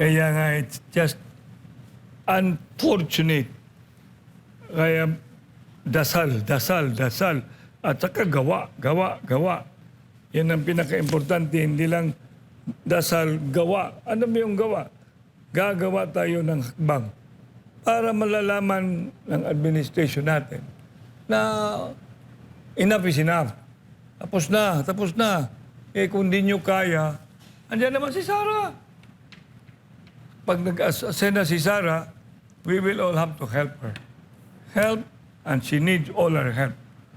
Kaya nga, it's just unfortunate. Kaya dasal, dasal, dasal. At saka gawa, gawa, gawa. Yan ang pinaka-importante. Hindi lang dasal, gawa. Ano ba yung gawa? Gagawa tayo ng hakbang para malalaman ng administration natin na enough is enough. Tapos na, tapos na. Eh kung di nyo kaya, andyan naman si Sara. Pag nag-asena si Sara, we will all have to help her. Help, and she needs all our help.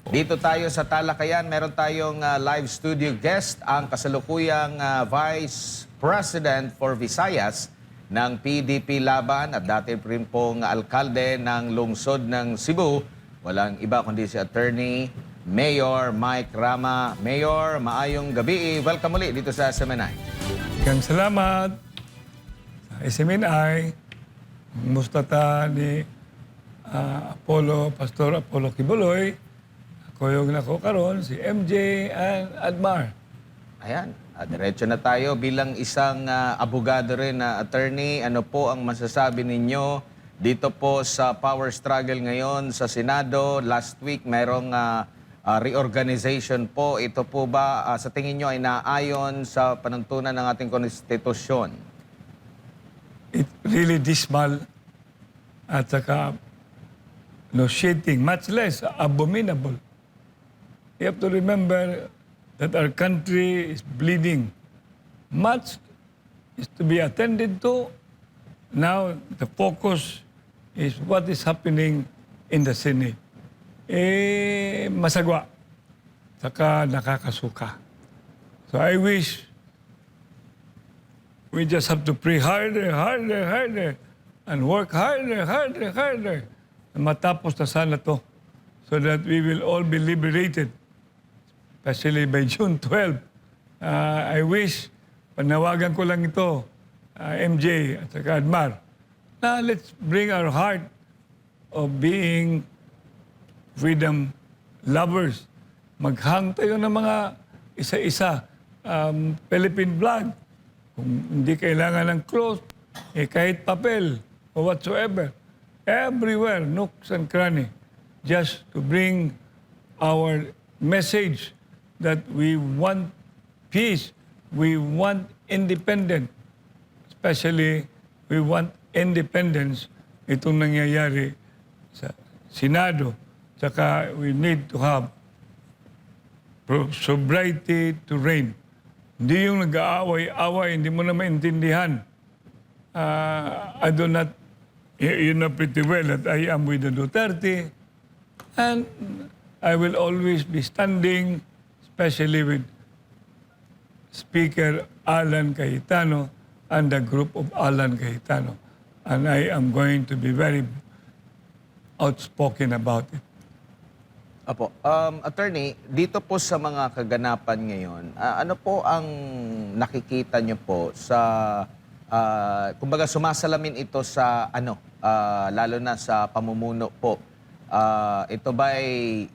Dito tayo sa Talakayan, meron tayong live studio guest, ang kasalukuyang Vice President for Visayas ng PDP Laban at dati rin pong alkalde ng lungsod ng Cebu. Walang iba kundi si Attorney Mayor Mike Rama. Mayor, maayong gabi. Welcome muli dito sa SMNI. Kang salamat sa SMNI. Musta ta ni Pastor Apollo Kibuloy. Ako yung nako karon si MJ and Admar. Ayan, diretso na tayo. Bilang isang abogado rin na attorney, ano po ang masasabi ninyo dito po sa power struggle ngayon sa Senado? Last week, merong reorganization po. Ito po ba sa tingin nyo ay naayon sa panuntunan ng ating konstitusyon? It's really dismal at saka nauseating, much less abominable. You have to remember that our country is bleeding. Much is to be attended to. Now, the focus is what is happening in the Senate. Masagwa. Saka nakakasuka. So I wish we just have to pray harder, harder, harder, and work harder, harder, harder. Matapos na sana to so that we will all be liberated. Especially by June 12. I wish, panawagan ko lang ito, MJ at saka Admar, na let's bring our heart of being freedom lovers. Maghang tayo ng mga isa-isa. Philippine flag. Kung hindi kailangan ng cloth, kahit papel or whatsoever. Everywhere, nooks and cranny. Just to bring our message that we want peace, we want independence. Especially, we want independence. Itong nangyayari sa Senado. Tsaka we need to have sobriety to reign. Hindi yung nag-aaway-away, hindi mo na maintindihan. I do not, you know pretty well that I am with the Duterte. And I will always be standing, especially with Speaker Alan Cayetano and the group of Alan Cayetano. And I am going to be very outspoken about it. Apo, attorney, dito po sa mga kaganapan ngayon, ano po ang nakikita nyo po sa, kumbaga sumasalamin ito sa ano, lalo na sa pamumuno po. Ito ba ay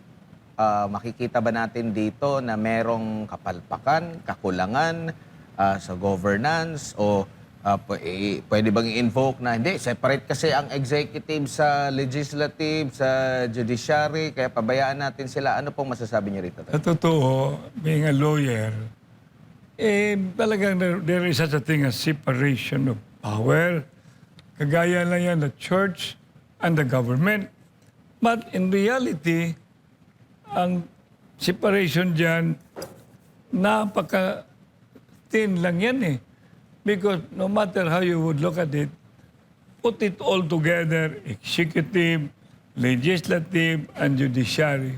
makikita ba natin dito na merong kapalpakan, kakulangan sa governance o pwede bang i-invoke na hindi, separate kasi ang executive sa legislative, sa judiciary, kaya pabayaan natin sila. Ano pong masasabi niyo rito? Sa totoo, being a lawyer, talagang there is such a thing as separation of power. Kagaya lang yan the church and the government. But in reality, ang separation dyan, napaka-thin lang yan eh. Because no matter how you would look at it, put it all together, executive, legislative, and judiciary.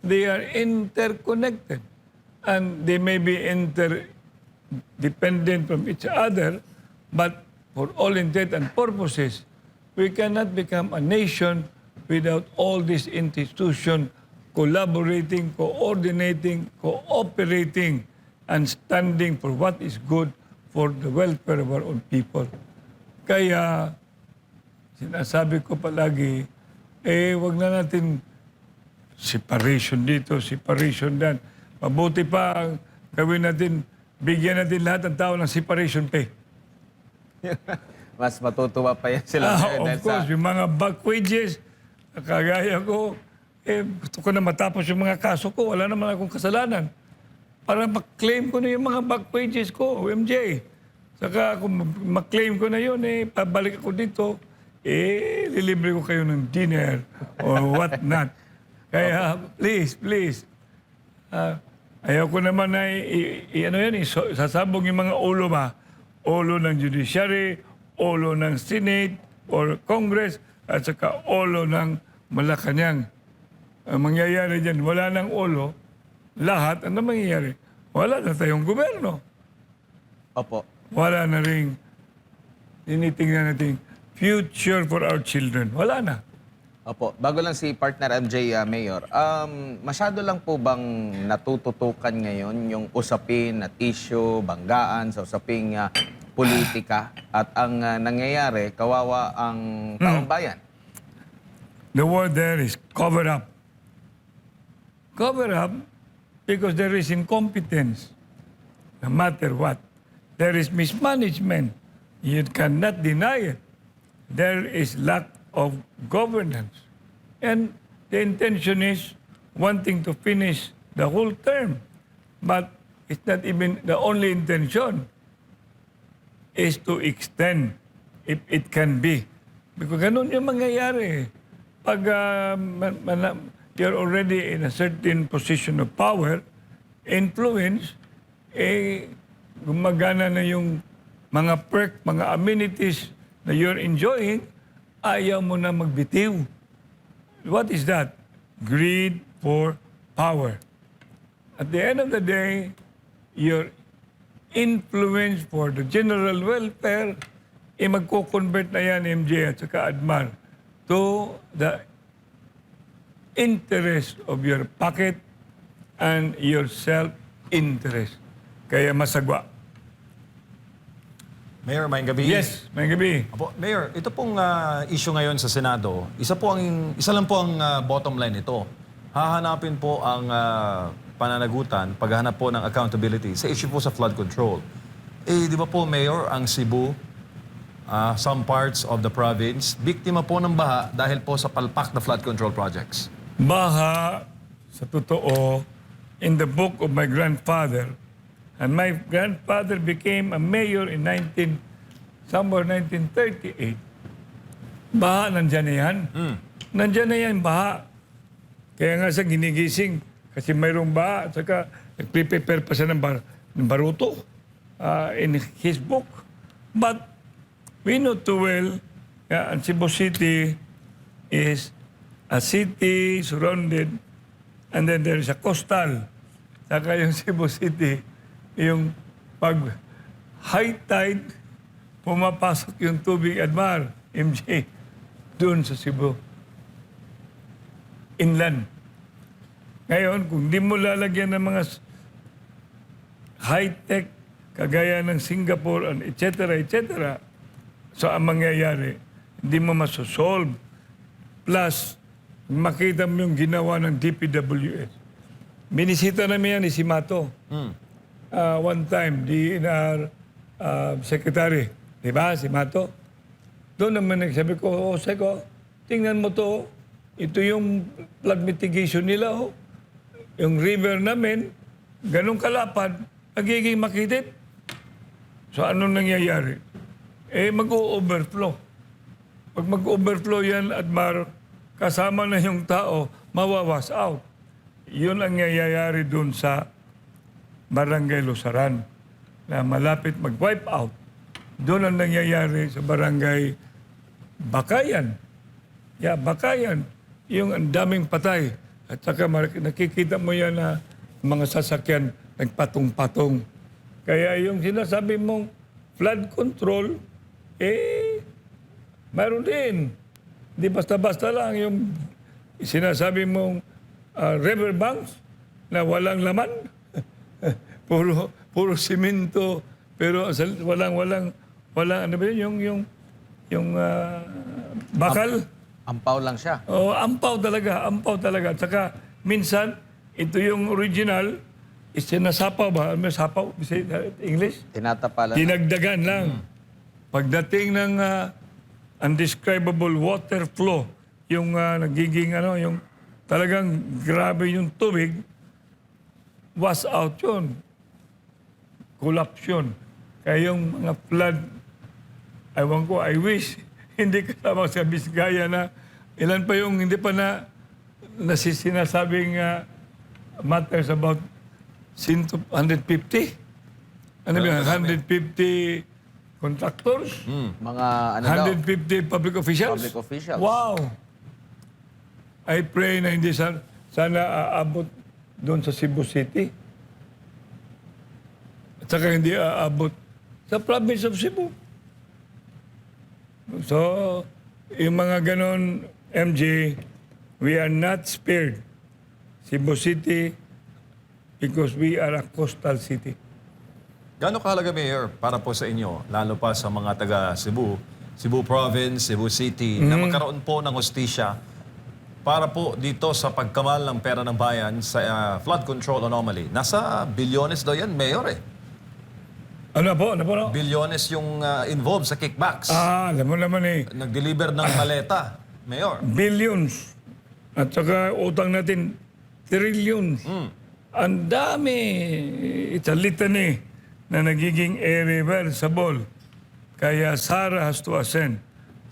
They are interconnected. And they may be interdependent from each other, but for all intent and purposes, we cannot become a nation without all these institutions collaborating, coordinating, cooperating, and standing for what is good for the welfare of our own people. Kaya, sinasabi ko palagi, wag na natin separation dito, separation dan. Mabuti pa ang gawin natin, bigyan natin lahat ng tao ng separation pay. Mas matutuwa pa yan sila ngayon Of dahil course, yung mga back wages, kagaya ko, gusto ko na matapos yung mga kaso ko. Wala naman akong kasalanan. Para mag-claim ko na yung mga back wages ko, MJ. Saka kung mag-claim ko na yun, pabalik ako dito, lilibre ko kayo ng dinner or what not. Kaya, please, ayaw ko naman na sasabog yung mga ulo ulo ng judiciary, ulo ng Senate or Congress, at saka ulo ng Malacanang. Ang mangyayari dyan, wala ng ulo, lahat, ano mangyayari? Wala na tayong gobyerno. Opo. Wala na rin tinitingnan natin future for our children. Wala na. Opo. Bago lang si partner MJ, Mayor, masyado lang po bang natututukan ngayon yung usapin at issue, banggaan sa usaping politika at ang nangyayari, kawawa ang taong bayan? The word there is cover up. Cover up because there is incompetence. No matter what. There is mismanagement. You cannot deny it. There is lack of governance. And the intention is wanting to finish the whole term. But it's not even the only intention is to extend if it can be. Because ganun yung mangyayari. Pag you're already in a certain position of power, influence, gumagana na yung mga perk, mga amenities na you're enjoying, ayaw mo na magbitiw. What is that? Greed for power. At the end of the day, your influence for the general welfare, magko-convert na yan, MJ at saka Admar, to the interest of your pocket and your self-interest. Kaya masagwa. Mayor, may gabi. Yes, may gabi. Apo, Mayor, ito pong issue ngayon sa Senado, isa lang po ang bottom line nito. Hahanapin po ang pananagutan, paghahanap po ng accountability sa issue po sa flood control. Di ba po, Mayor, ang Cebu, some parts of the province, biktima po ng baha dahil po sa palpak na flood control projects. Baha, sa totoo, in the book of my grandfather, and my grandfather became a mayor in 1938. Baha, nandyan na yan. Nandyan na yan, baha. Kaya nga siya ginigising kasi mayroong baha. At saka nagpe-prepare pa siya ng baruto in his book. But we know too well, ang Cebu City is a city surrounded and then there is a coastal. Saka yung Cebu City, yung pag high tide, pumapasok yung tubig, Admar, MJ, doon sa Cebu. Inland. Ngayon, kung di mo lalagyan ng mga high-tech, kagaya ng Singapore, and etc., so ang mangyayari, hindi mo masosolve. Plus, makita mo yung ginawa ng DPWS. Binisita namin yan ni si Mato. One time, DNR secretary. Di ba, si Mato? Doon naman nagsabi ko, Seko, tingnan mo to. Ito yung flood mitigation nila. Yung river namin, ganun kalapad, nagiging makitid. So, anong nangyayari? Mag-o-overflow. Pag mag-overflow yan, Admar, kasama na yung tao, mawawas out. Yun ang nangyayari doon sa Barangay Lusaran na malapit mag-wipe out. Doon ang nangyayari sa Barangay Bakayan. Bakayan. Yung ang daming patay. At saka nakikita mo yan na mga sasakyan nagpatong-patong. Kaya yung sinasabi mong flood control, mayroon din. Di basta-basta lang yung sinasabi mong river banks na walang laman. puro simento, pero walang ano ba yun, yung bakal. Ampaw lang siya. Ampaw talaga. At saka minsan ito yung original, sinasapaw ba? May sapaw, English? Tinatapalan. Dinagdagan lang. pagdating ng undescribable water flow, yung nagiging yung talagang grabe yung tubig, was out yun. Collapse yun. Kaya yung mga flood, ewan ko, I wish, hindi kasama sa Bisgaya na ilan pa yung hindi pa sinasabing matters about 150? Ano ba, 150 contractors? Mga ano daw, 150 public officials? public officials. Wow! I pray na hindi sana aabot doon sa Cebu City. At saka hindi aabot sa province of Cebu. So, yung mga ganon, MJ, we are not spared. Cebu City, because we are a coastal city. Gaano kahalaga, Mayor, para po sa inyo, lalo pa sa mga taga Cebu, Cebu Province, Cebu City, na magkaroon po ng hostisya para po dito sa pagkamal ng pera ng bayan sa flood control anomaly? Nasa bilyones daw yan, Mayor eh. Ano po? No? Bilyones yung involved sa kickbacks. Alam mo naman Nag-deliver ng maleta, Mayor. billions. At saka utang natin, trillions. Ang dami. It's a litany na nagiging irreversible. Kaya Sara has to ascend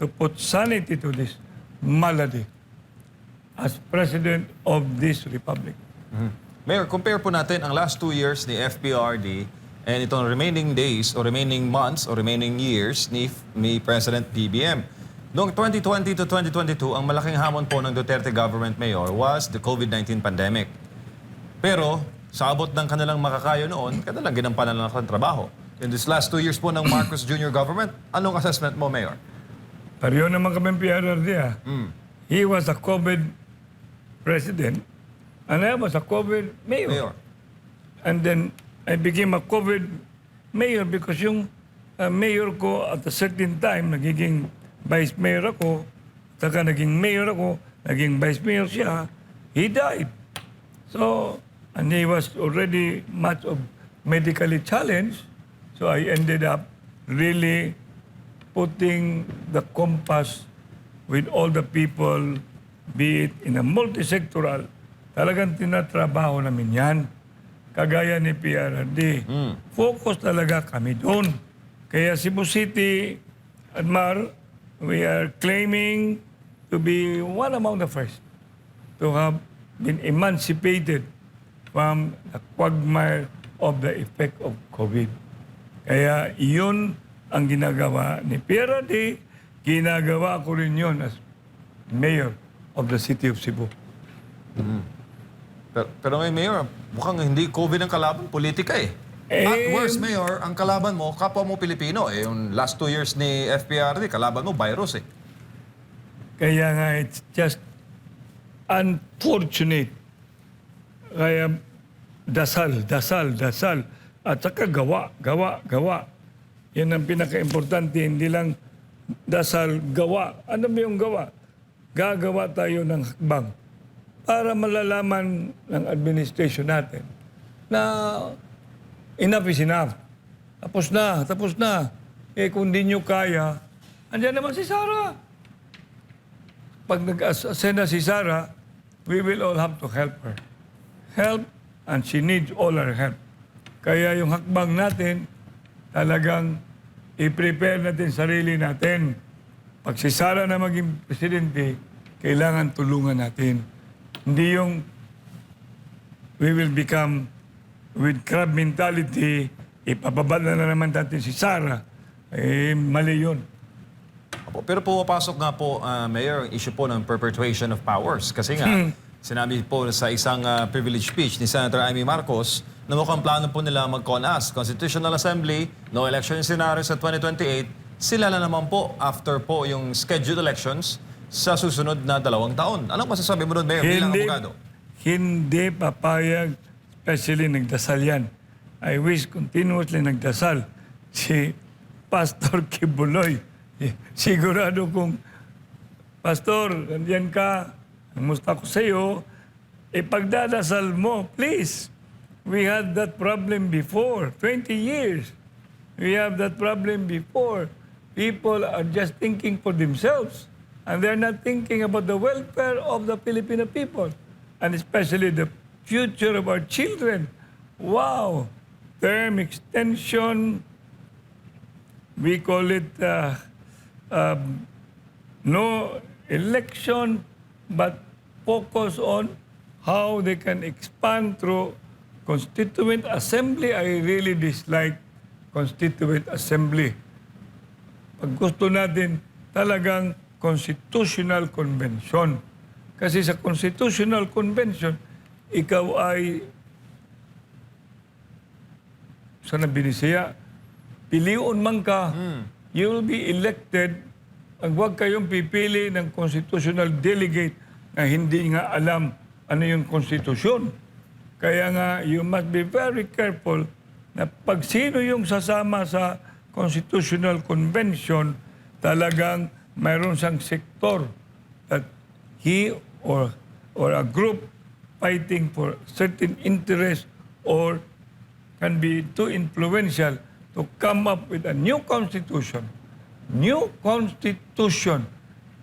to put sanity to this malady as President of this Republic. Mayor, compare po natin ang last 2 years ni FPRD and itong remaining days o remaining months o remaining years ni President BBM. Noong 2020 to 2022, ang malaking hamon po ng Duterte government, Mayor, was the COVID-19 pandemic. Pero sa abot ng kanilang makakayo noon, kanilang ginampanan lang ang trabaho. In this last 2 years po ng Marcos Jr. government, anong assessment mo, Mayor? Pareho naman kami PRRD He was a COVID president and I was a COVID mayor. Mayor. And then I became a COVID mayor because yung mayor ko at a certain time, nagiging vice mayor ako, saka naging mayor ako, naging vice mayor siya, he died. So, and he was already much of medically challenged, so I ended up really putting the compass with all the people, be it in a multisectoral, talagang tinatrabaho namin yan. Kagaya ni PRRD. Focus talaga kami doon. Kaya Cebu City, Admar, we are claiming to be one among the first to have been emancipated from the quagmire of the effect of COVID. Kaya iyon ang ginagawa ni PRRD, ginagawa ko rin yun as mayor of the city of Cebu. Pero ngayon, Mayor, mukhang hindi COVID ang kalaban, politika eh. At worse, Mayor, ang kalaban mo, kapwa mo Pilipino. Yung last 2 years ni FPRD, kalaban mo, virus eh. Kaya nga, it's just unfortunate. Kaya dasal. At saka gawa. Yan ang pinaka-importante. Hindi lang dasal, gawa. Ano ba yung gawa? Gagawa tayo ng hakbang para malalaman ng administration natin na enough is enough. Tapos na. Kung di nyo kaya, andyan naman si Sara. Pag nag-ascend na si Sara, we will all have to help her. Help, and she needs all our help. Kaya yung hakbang natin, talagang i-prepare natin sarili natin. Pag si Sara na maging presidente, kailangan tulungan natin. Hindi yung we will become with crab mentality, ipapabad na naman natin si Sara. Mali yun. Pero pumapasok nga po, Mayor, ang issue po ng perpetuation of powers. Kasi nga, sinabi po sa isang privilege speech ni Senator Amy Marcos na mukhang plano po nila mag-CONAS, Constitutional Assembly, no election scenario sa 2028, sila na naman po after po yung scheduled elections sa susunod na 2 taon. Anong masasabi mo doon, Mayor, bilang abogado? Hindi papayag, especially nagdasal yan. I wish continuously nagdasal si Pastor Kibuloy. Sigurado kung, Pastor, nandiyan ka, namusta ko sa iyo, pagdadasal mo, please. We had that problem before, 20 years. We have that problem before. people are just thinking for themselves and they're not thinking about the welfare of the Filipino people and especially the future of our children. Wow! Term extension, we call it no election, but focus on how they can expand through Constituent Assembly. I really dislike Constituent Assembly. Pag gusto natin talagang Constitutional Convention. Kasi sa Constitutional Convention, ikaw ay sa nabinisaya, piliun man ka, you will be elected. Ang huwag kayong pipili ng constitutional delegate na hindi nga alam ano yung konstitusyon. Kaya nga, you must be very careful na pag sino yung sasama sa Constitutional Convention, talagang mayroon siyang sektor that he or a group fighting for certain interest or can be too influential to come up with a new constitution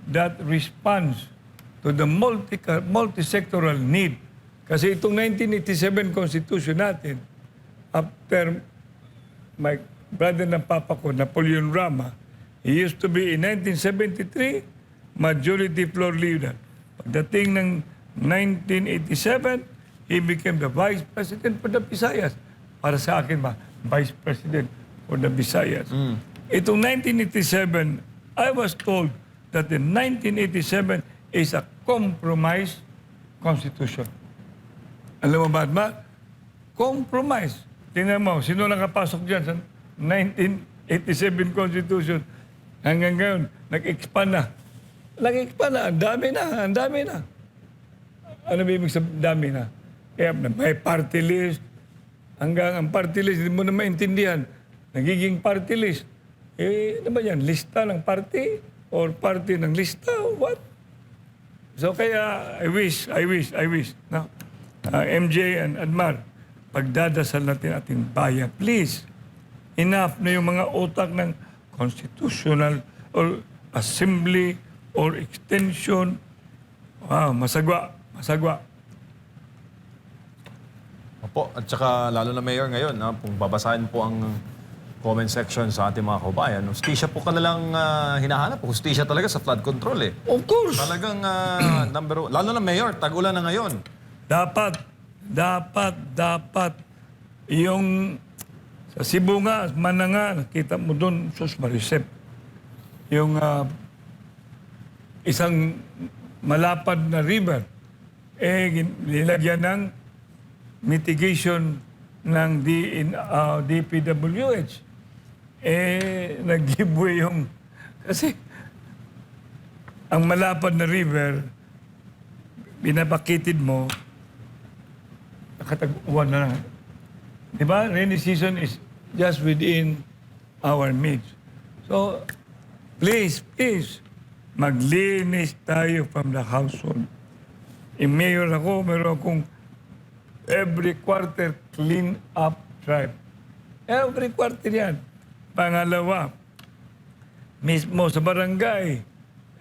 that responds to the multi-sectoral need. Kasi itong 1987 Constitution natin, after my brother na papa ko, Napoleon Rama, he used to be in 1973, majority floor leader. Pagdating ng 1987, he became the Vice President for the Visayas. Para sa akin ba, Vice President for the Visayas. Itong 1987, I was told that the 1987 is a compromise constitution. Alam mo ba? Compromise. Tingnan mo, sino nakapasok dyan sa 1987 Constitution? Hanggang ngayon, nag-expand na. Nag-expand na, ang dami na. Ano ba ibig sabihin? Dami na. Kaya may party list. Hanggang ang party list, hindi mo na maintindihan. Nagiging party list. Ano ba yan? Lista ng party? Or party ng lista? What? So kaya, I wish. No? MJ and Admar, pagdadasal natin ating bayan, please, enough na yung mga utak ng constitutional or assembly or extension. Wow, masagwa. Opo, at saka lalo na Mayor ngayon, kung babasahin po ang comment section sa ating mga kabayan, hustisya po kanilang hinahanap. Hustisya talaga sa flood control eh. Of course. Talagang number one. Lalo na Mayor, tag-ulan na ngayon. Dapat yung sa Cebu nga, Mananga, nakita mo doon, Sus Marisep, yung isang malapad na river, nilagyan ng mitigation ng DPWH. Nag-giveaway yung, kasi ang malapad na river, binabakitid mo, nakatag-uwan na. Diba? Rainy season is just within our midst. So, please, maglinis tayo from the household. Mayor ako, meron akong every quarter clean up drive. Every quarter yan. Pangalawa, mismo sa barangay,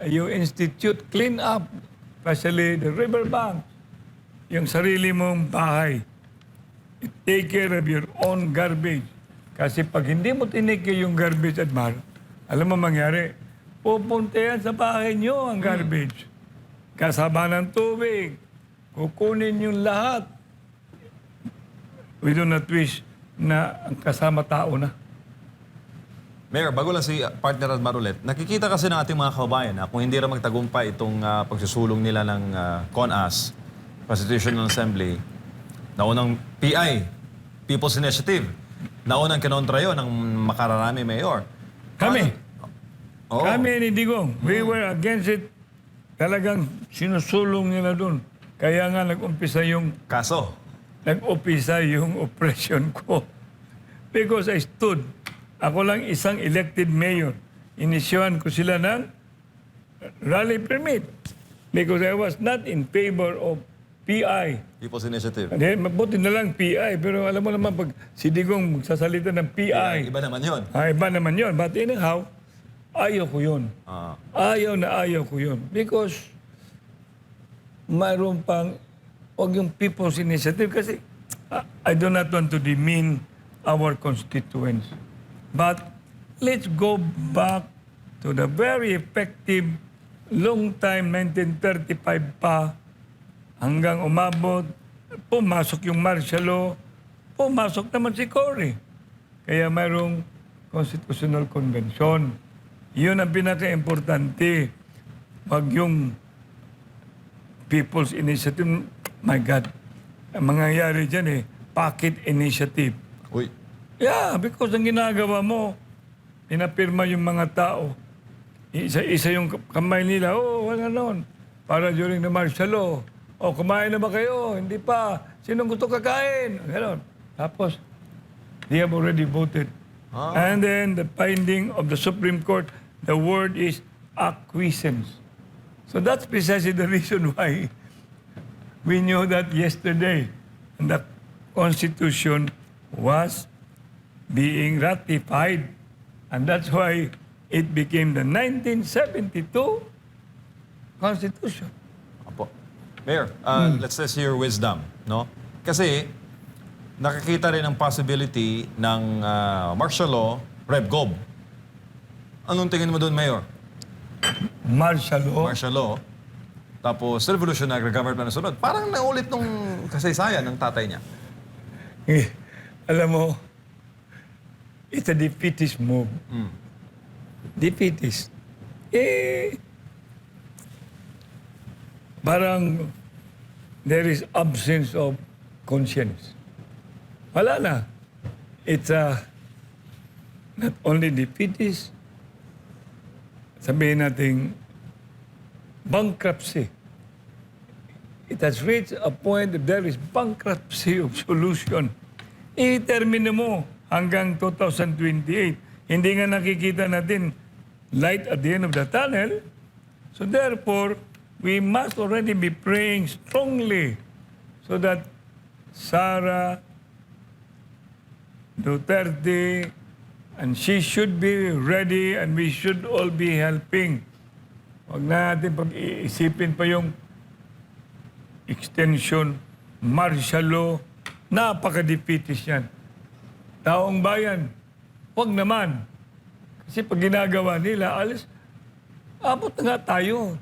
you institute clean up, especially the riverbank, yung sarili mong bahay. Take care of your own garbage. Kasi pag hindi mo tinake yung garbage at alam mo mangyari, pupunta yan sa bahay nyo ang garbage. Kasama ng tubig. Kukunin yung lahat. We do not wish na ang kasama tao na. Mayor, bago lang si partner Admar ulit, nakikita kasi ng ating mga kababayan na kung hindi rin magtagumpay itong pagsusulong nila ng CONAS, Constitutional Assembly, naunang PI, People's Initiative, naunang kinontra yun ng makararami mayor. Kami. Oo. Kami ni Digong. We were against it. Talagang sinusulong nila doon. Kaya nga nag-umpisa yung oppression ko. Because I stood. Ako lang isang elected mayor. Inisyuhan ko sila ng rally permit. Because I was not in favor of PI. People's Initiative. Mabuti na lang PI. Pero alam mo naman, pag si Digong magsasalita ng PI, Iba naman yun. iba naman yun. But anyhow, ayaw ko yun. Ayaw ko yun. Because mayroon pang, wag yung people's initiative kasi I do not want to demean our constituents. But let's go back to the very effective long time, 1935 pa, hanggang umabot, pumasok yung martial law, pumasok naman si Cory. Kaya mayroong Constitutional Convention. Yun ang pinaka-importante. Wag yung People's Initiative, my God, ang mangyayari dyan pocket initiative. Uy. Yeah, because ang ginagawa mo, pinapirma yung mga tao. Isa yung kamay nila, wala noon. Para during the martial law. Kumain na ba kayo? Hindi pa. Sinong gusto kakain? Ganon. Tapos, they have already voted. And then the finding of the Supreme Court, the word is acquiescence. So that's precisely the reason why we knew that yesterday the Constitution was being ratified. And that's why it became the 1972 Constitution. Apo. Mayor, let's test your wisdom, no? Kasi nakikita rin ang possibility ng martial law, Rev Gov. Anong tingin mo doon, Mayor? Martial law. Martial law, tapos revolutionary government na sunod. Parang naulit nung kasaysayan ng tatay niya. Alam mo, it's a defeatist move. Defeatist. Parang there is absence of conscience. Wala na. It's not only defeatist, sabihin natin, bankruptcy. It has reached a point that there is bankruptcy of solution. I-termine mo hanggang 2028. Hindi nga nakikita natin light at the end of the tunnel. So therefore, we must already be praying strongly so that Sara Duterte, and she should be ready and we should all be helping. Huwag natin pag-iisipin pa yung extension, martial law, napaka-defeatist yan. Taong bayan, huwag naman. Kasi pag ginagawa nila, alis, abot na nga tayo.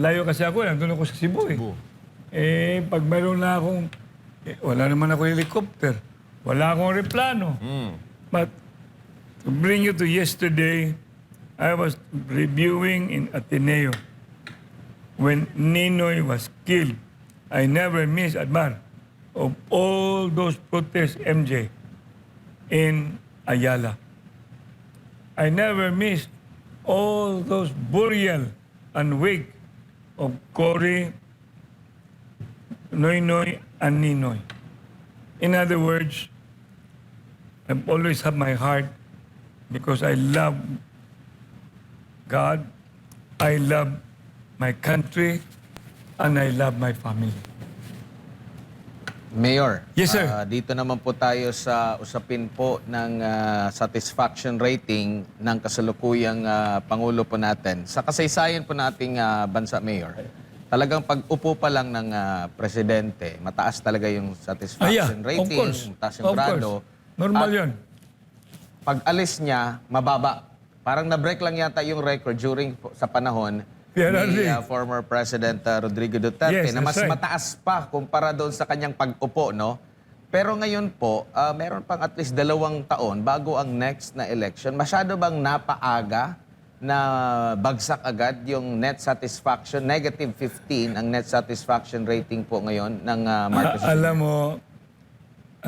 Layo kasi ako, nandun ako sa Cebu pag mayroon na akong, wala naman ako helicopter, wala akong replano. But to bring you to yesterday, I was reviewing in Ateneo when Ninoy was killed. I never miss, Admar, of all those protests, MJ, in Ayala. I never missed all those burial and wake of Cory, Noynoy, and Ninoy. In other words, I've always had my heart because I love God, I love my country, and I love my family. Mayor, Yes, sir. Dito naman po tayo sa usapin po ng satisfaction rating ng kasalukuyang Pangulo po natin. Sa kasaysayan po nating bansa, Mayor, talagang pag-upo pa lang ng presidente, mataas talaga yung satisfaction rating, of course. mataas yung grado. Normal At yun. pag alis niya, mababa. Parang na-break lang yata yung record during sa panahon ni former President Rodrigo Duterte, Yes, na mas that's right. mataas pa kumpara doon sa kanyang pag-upo, no? Pero ngayon po, meron pang at least 2 taon bago ang next na election. Masyado bang napaaga na bagsak agad yung net satisfaction, negative 15 ang net satisfaction rating po ngayon ng Marcos Jr.? Alam mo,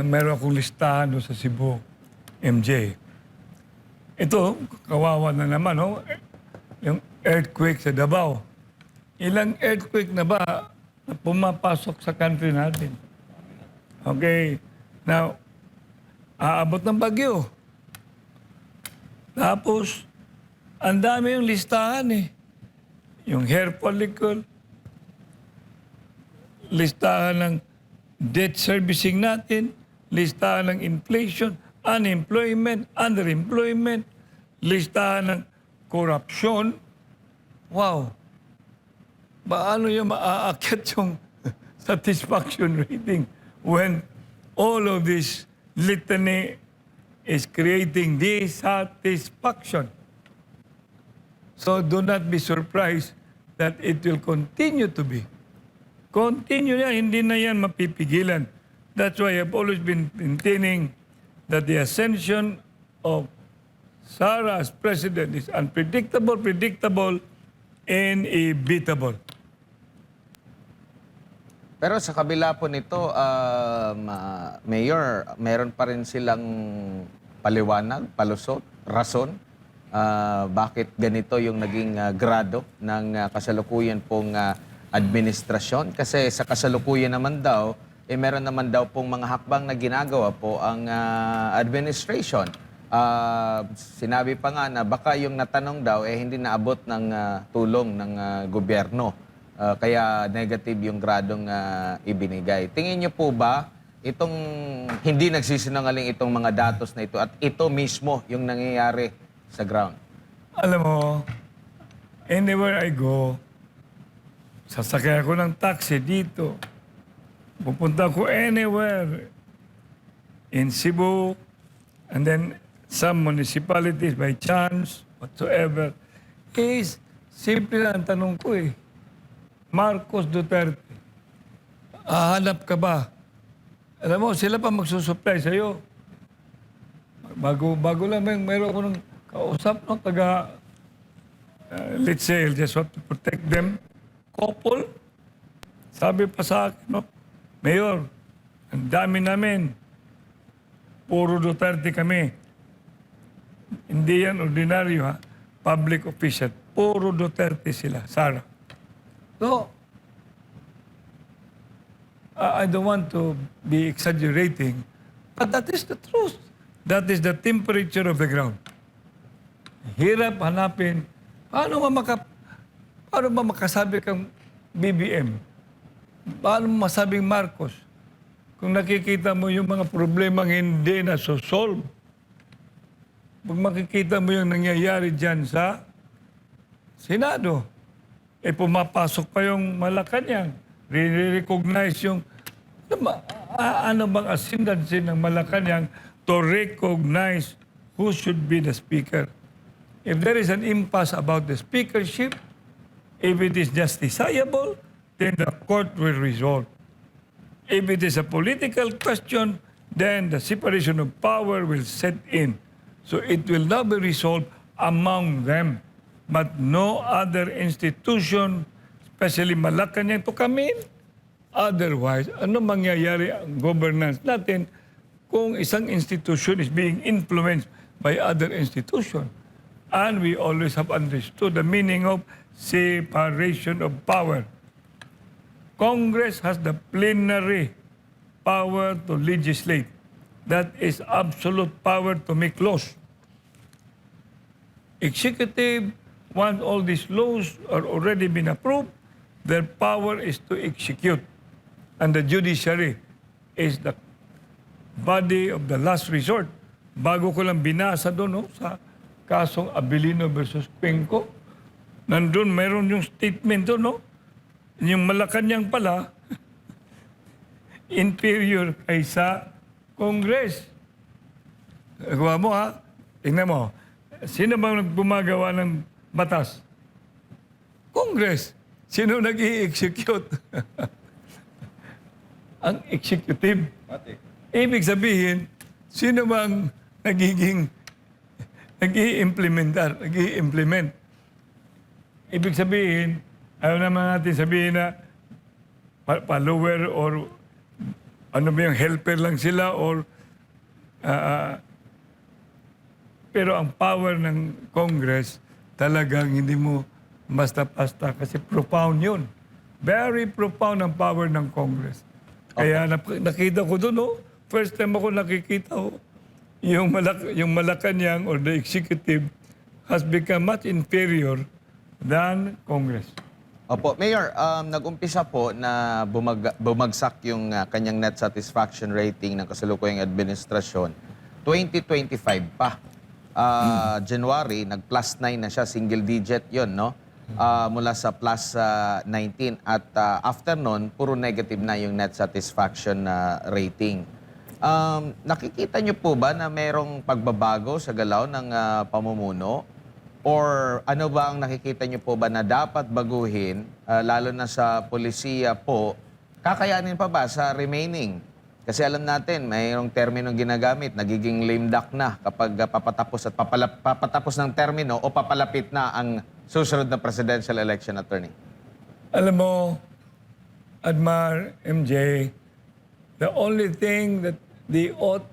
meron akong listahan doon sa Cebu, MJ. Ito, kawawa na naman, no? Yung earthquake sa Davao. Ilang earthquake na ba na pumapasok sa country natin? Okay. Now, aabot ng bagyo. Tapos, ang dami yung listahan Yung hair follicle, listahan ng debt servicing natin, listahan ng inflation, unemployment, underemployment, listahan ng korupsyon, wow, paano yung maaakyat yung satisfaction rating when all of this litany is creating dissatisfaction? So do not be surprised that it will continue to be. Continue yan, hindi na yan mapipigilan. That's why I've always been maintaining that the ascension of Sara as president is unpredictable, predictable, and inevitable. Pero sa kabila po nito, Mayor, meron pa rin silang paliwanag, palusot, rason, bakit ganito yung naging grado ng kasalukuyan pong administrasyon. Kasi sa kasalukuyan naman daw, meron naman daw pong mga hakbang na ginagawa po ang administration. Sinabi pa nga na baka yung natanong daw hindi naabot ng tulong ng gobyerno. Kaya negative yung gradong ibinigay. Tingin niyo po ba itong hindi nagsisinungaling itong mga datos na ito at ito mismo yung nangyayari sa ground? Alam mo, anywhere I go, sasakay ako ng taxi dito. Pupunta ako anywhere in Cebu, and then some municipalities by chance, whatsoever, is simple lang ang tanong ko eh. Marcos Duterte, hahanap ka ba? Alam mo, sila pa magsusupply sa'yo. Bago lang mayroon ko ng kausap, no, taga, let's say, I'll just want to protect them. Couple, sabi pa sa akin, no, Mayor, ang dami namin. Puro Duterte kami. Hindi yan ordinaryo, ha? Public official. Puro Duterte sila, Sara. So, I don't want to be exaggerating, but that is the truth. That is the temperature of the ground. Hirap hanapin, paano ba makasabi kang BBM? Paano mo masabing Marcos? Kung nakikita mo yung mga problemang hindi na solve, pag makikita mo yung nangyayari dyan sa Senado, pumapasok pa yung Malacanang, re-recognize yung, ano bang ascendancy ng Malacanang to recognize who should be the speaker? If there is an impasse about the speakership, if it is justiciable, then the court will resolve. If it is a political question, then the separation of power will set in. So it will now be resolved among them. But no other institution, especially Malacanang, to come in. Otherwise, ano mangyayari ang governance natin kung isang institution is being influenced by other institution? And we always have understood the meaning of separation of power. Congress has the plenary power to legislate. That is absolute power to make laws. Executive, once all these laws are already been approved, their power is to execute. And the judiciary is the body of the last resort. Bago ko lang binasa doon, no, sa kasong Abilino versus Cuenco, nandun mayroon yung statement doon, no? Yung Malacanang pala, inferior kaysa Congress. Gawa mo, ha? Tingnan mo. Sino bang gumagawa ng batas? Congress. Sino nag-i-execute? Ang executive. Ibig sabihin, sino bang nag-i-implement? Ibig sabihin, ayaw naman natin sabihin na follower or ano ba yung helper lang sila or pero ang power ng Congress talagang hindi mo basta-basta kasi profound yun. Very profound ang power ng Congress. Kaya nakita ko doon, no? First time ako nakikita, yung Malacanang or the executive has become much inferior than Congress. Opo, Mayor, nag-umpisa po na bumagsak yung kanyang net satisfaction rating ng kasalukuyang administrasyon. 2025 pa. January, nag-plus 9 na siya, single digit yon, no? Mula sa plus 19. At after nun, puro negative na yung net satisfaction rating. Nakikita niyo po ba na merong pagbabago sa galaw ng pamumuno? Or ano ba ang nakikita niyo po ba na dapat baguhin, lalo na sa polisiya po, kakayanin pa ba sa remaining? Kasi alam natin, mayroong terminong ginagamit, nagiging lame duck na kapag papatapos at papatapos ng termino o papalapit na ang susunod na presidential election, attorney. Alam mo, Admar, MJ, the only thing that they ought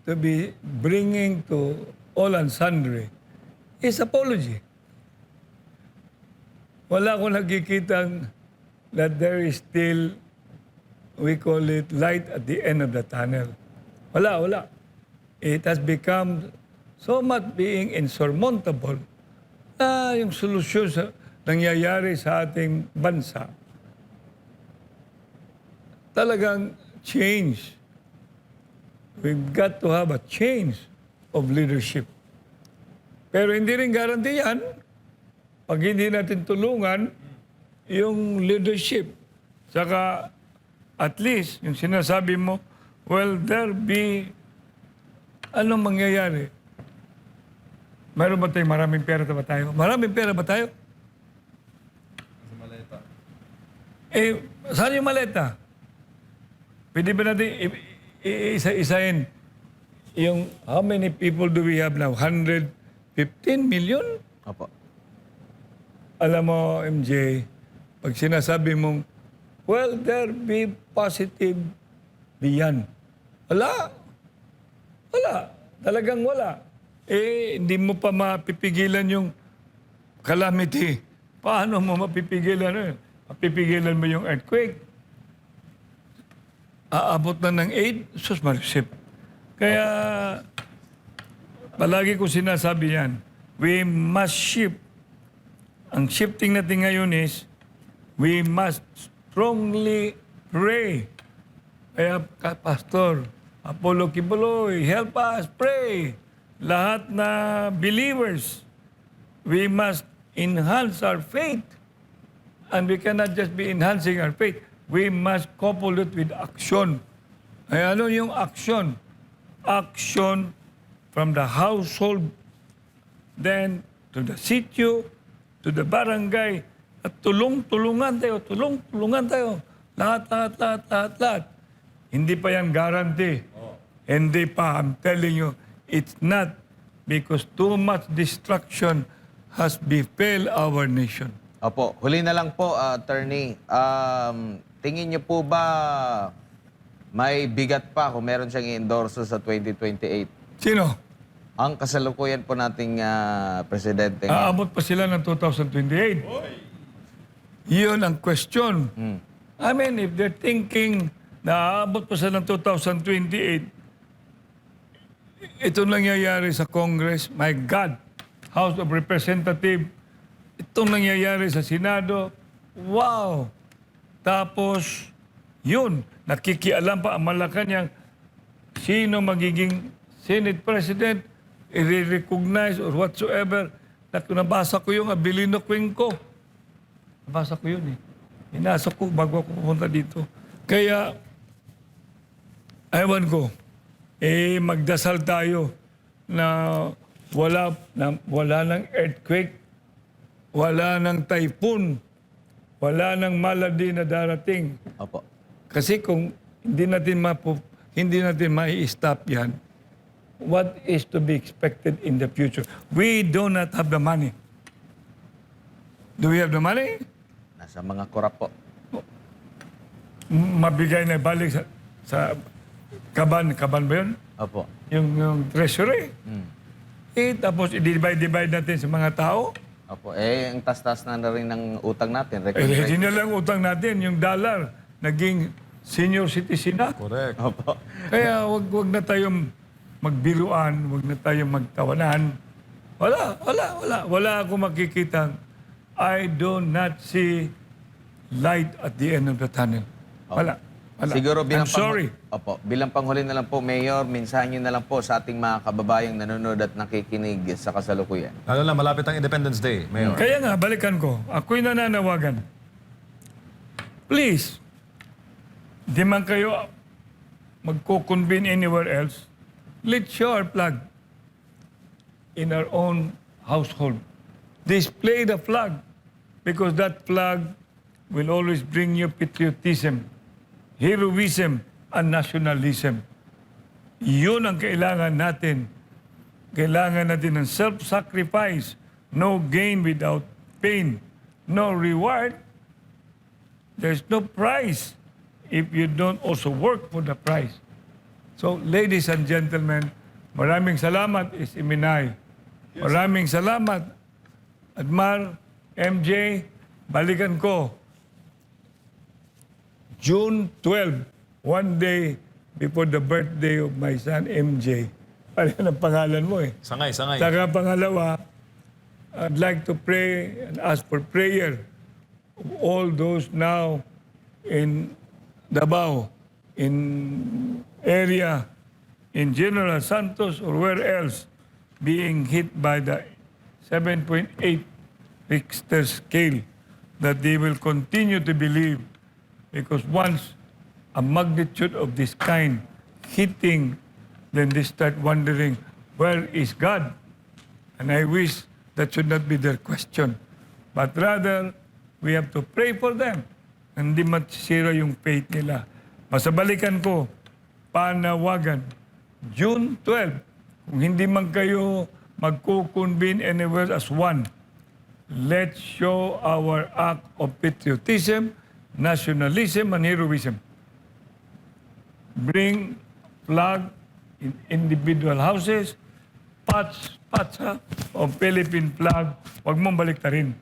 to be bringing to all and sundry is apology. Wala akong nakikitang that there is still, we call it, light at the end of the tunnel. Wala. It has become so much being insurmountable na yung solusyon sa nangyayari sa ating bansa talagang change. We've got to have a change of leadership. Pero hindi rin guarantee yan pag hindi natin tulungan yung leadership. Saka at least yung sinasabi mo, will there be anong mangyayari? Mayroon ba tayo maraming pera ba tayo? Maraming pera ba tayo? Sa maleta. Saan yung maleta? Pwede ba natin isa-isahin yung how many people do we have now? 115 million? Opo. Alam mo, MJ, pag sinasabi mong, will there be positive diyan? Wala. Talagang wala. Hindi mo pa mapipigilan yung calamity. Paano mo mapipigilan yun? Mapipigilan mo yung earthquake. Aabot na ng 8, sus marisip. Kaya, palagi ko sinasabi yan, we must shift. Ang shifting natin ngayon is, we must strongly pray. Kaya, Pastor Apollo Kibuloy, help us pray. Lahat na believers, we must enhance our faith. And we cannot just be enhancing our faith. We must couple it with action. Ay ano yung action? Action from the household, then to the sitio, to the barangay, at tulong-tulungan tayo. Lahat. Hindi pa yan guarantee. Hindi pa, I'm telling you, it's not because too much destruction has befell our nation. Opo, huli na lang po, attorney. Tingin niyo po ba may bigat pa kung meron siyang i-endorso sa 2028? Sino? Ang kasalukuyan po nating presidente. Aabot pa sila ng 2028. Yun ang question. I mean, if they're thinking na aabot pa sila ng 2028, ito nangyayari sa Congress, my God, House of Representatives, itong nangyayari sa Senado, wow! Tapos, yun, nakikialam pa ang Malacanang sino magiging Senate President, i-recognize or whatsoever. Nabasa ko yung Abilino Cuenco. Nabasa ko yun eh. Inasa ko bago ako pumunta dito. Kaya, ewan ko, magdasal tayo na wala ng earthquake, wala ng typhoon, wala ng malady na darating. Opo. Kasi kung hindi natin mai-stop yan, what is to be expected in the future? We do not have the money. Do we have the money? Nasa mga korap po. Mabigay na balik sa kaban ba yun? Opo. Yung treasury. Tapos i-divide natin sa mga tao. Opo. Ang tas-tas na rin ng utang natin. Hindi na lang utang natin, yung dollar, naging senior citizen na. Correct. Opo. Kaya wag na tayong magbiruan, wag na tayong magtawanan. Wala akong makikita. I do not see light at the end of the tunnel. Wala. Wala. Siguro I'm sorry. Bilang panghuli na lang po, Mayor, mensahe nyo na lang po sa ating mga kababayang nanonood at nakikinig sa kasalukuyan. Lalo na malapit ang Independence Day, Mayor. Kaya nga, balikan ko. Ako'y nananawagan. Please, di man kayo magko-convene anywhere else. Let's show our flag in our own household. Display the flag because that flag will always bring you patriotism, heroism, and nationalism. Yun ang kailangan natin. Kailangan natin ng self-sacrifice, no gain without pain, no reward. There's no prize if you don't also work for the prize. So, ladies and gentlemen, maraming salamat, Iminay. Maraming salamat, Admar, MJ, balikan ko. June 12, one day before the birthday of my son, MJ. Pareho ang pangalan mo eh. Sangay. Saka pangalawa, I'd like to pray and ask for prayer of all those now in Davao, in area, in General Santos or where else, being hit by the 7.8 Richter scale, that they will continue to believe because once a magnitude of this kind hitting, then they start wondering, where is God? And I wish that should not be their question. But rather, we have to pray for them. Hindi masira yung faith nila. Masabalikan ko, panawagan, June 12, kung hindi man kayo magko-convene anywhere as one, let's show our act of patriotism, nationalism, and heroism. Bring flag in individual houses, patch ha, o Philippine flag, huwag mong baliktarin.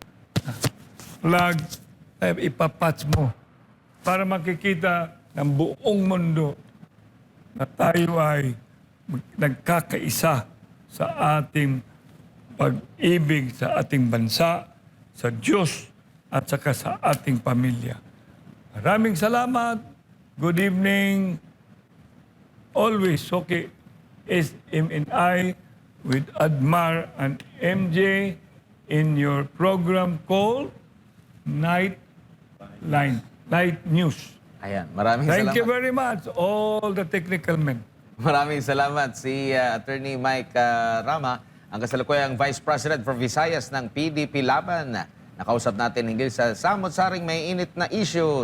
Flag, ipapatch mo para makikita ng buong mundo na tayo ay nagkakaisa sa ating pag-ibig sa ating bansa, sa Diyos, at saka sa ating pamilya. Maraming salamat. Good evening. Always, okay, SMNI with Admar and MJ in your program called Night News. Ayan, maraming Thank salamat. you very much, all the technical men. Maraming salamat si Attorney Mike Rama, ang kasalukuyang Vice President for Visayas ng PDP Laban. Nakausap natin hinggil sa samot-saring may init na issue